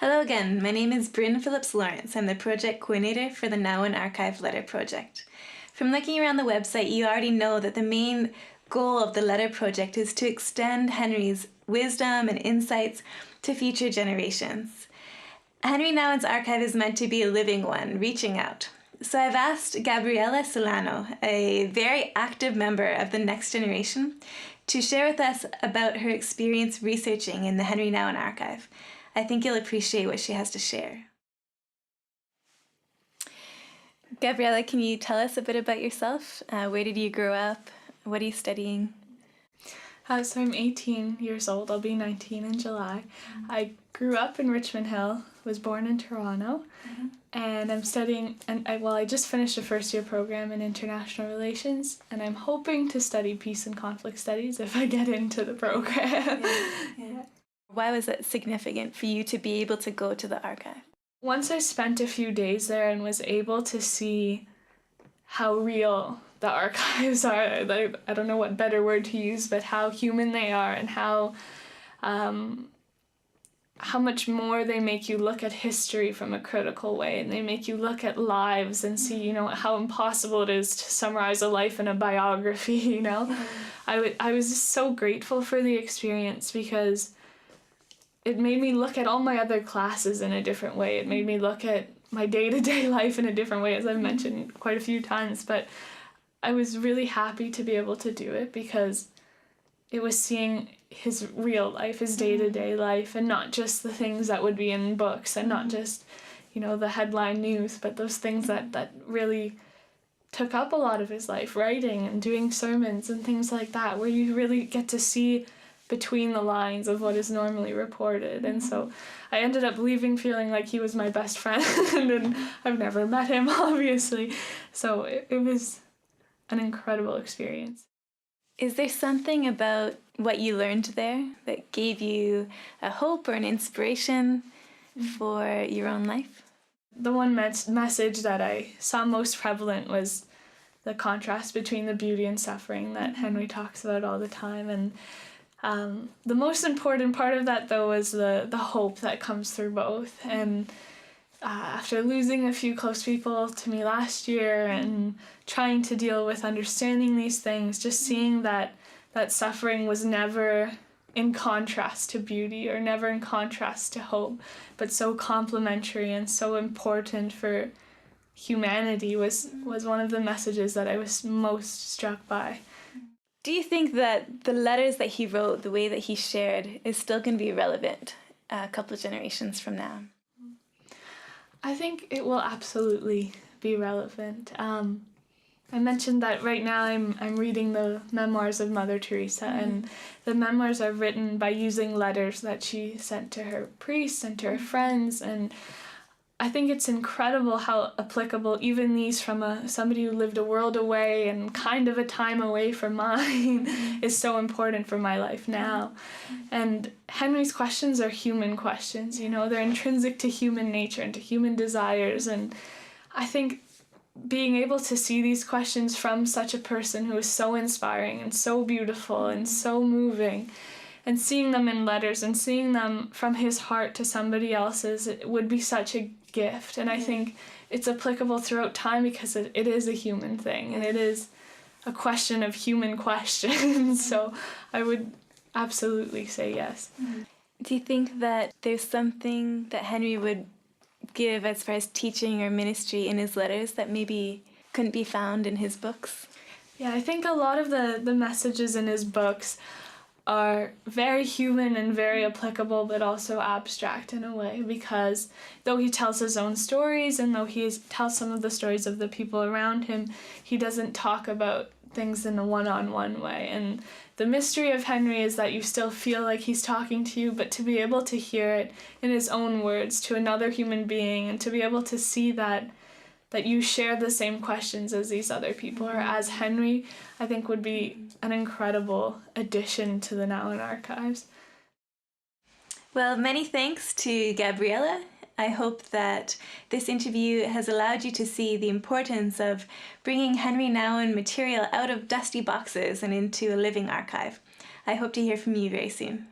Hello again, my name is Bryn Phillips-Lawrence. I'm the project coordinator for the Nouwen Archive letter project. From looking around the website, you already know that the main goal of the letter project is to extend Henri's wisdom and insights to future generations. Henri Nouwen's archive is meant to be a living one, reaching out. So I've asked Gabriela Solano, a very active member of the next generation, to share with us about her experience researching in the Henri Nouwen archive. I think you'll appreciate what she has to share. Gabriela, can you tell us a bit about yourself? Where did you grow up? What are you studying? So I'm 18 years old. I'll be 19 in July. I grew up in Richmond Hill, was born in Toronto, and I'm studying, I just finished a first-year program in international relations, and I'm hoping to study peace and conflict studies if I get into the program. Yeah. Why was it significant for you to be able to go to the archive? Once I spent a few days there and was able to see how real the archives are, I don't know what better word to use, but how human they are and how much more they make you look at history from a critical way, and they make you look at lives and see, how impossible it is to summarize a life in a biography, I was just so grateful for the experience because it made me look at all my other classes in a different way. It made me look at my day-to-day life in a different way, as I've mentioned quite a few times, but I was really happy to be able to do it because it was seeing his real life, his day-to-day life, and not just the things that would be in books and not just, the headline news, but those things that really took up a lot of his life, writing and doing sermons and things like that, where you really get to see between the lines of what is normally reported. And so I ended up leaving feeling like he was my best friend, and I've never met him, obviously. So it was an incredible experience. Is there something about what you learned there that gave you a hope or an inspiration for your own life? The one message that I saw most prevalent was the contrast between the beauty and suffering that Henri talks about all the time. And the most important part of that, though, was the hope that comes through both. And after losing a few close people to me last year and trying to deal with understanding these things, just seeing that suffering was never in contrast to beauty or never in contrast to hope, but so complementary and so important for humanity was one of the messages that I was most struck by. Do you think that the letters that he wrote, the way that he shared, is still going to be relevant a couple of generations from now? I think it will absolutely be relevant. I mentioned that right now I'm reading the memoirs of Mother Teresa, and the memoirs are written by using letters that she sent to her priests and to her friends, and I think it's incredible how applicable even these from somebody who lived a world away and kind of a time away from mine is so important for my life now. And Henri's questions are human questions, they're intrinsic to human nature and to human desires. And I think being able to see these questions from such a person who is so inspiring and so beautiful and so moving, and seeing them in letters and seeing them from his heart to somebody else's, it would be such a gift. And I think it's applicable throughout time because it is a human thing and it is a question of human questions. So I would absolutely say yes. Do you think that there's something that Henri would give as far as teaching or ministry in his letters that maybe couldn't be found in his books? Yeah, I think a lot of the messages in his books are very human and very applicable, but also abstract in a way, because though he tells his own stories and though he tells some of the stories of the people around him, he doesn't talk about things in a one-on-one way. And the mystery of Henri is that you still feel like he's talking to you, but to be able to hear it in his own words to another human being, and to be able to see that you share the same questions as these other people or as Henri, I think would be an incredible addition to the Nouwen Archives. Well, many thanks to Gabriela. I hope that this interview has allowed you to see the importance of bringing Henri Nouwen material out of dusty boxes and into a living archive. I hope to hear from you very soon.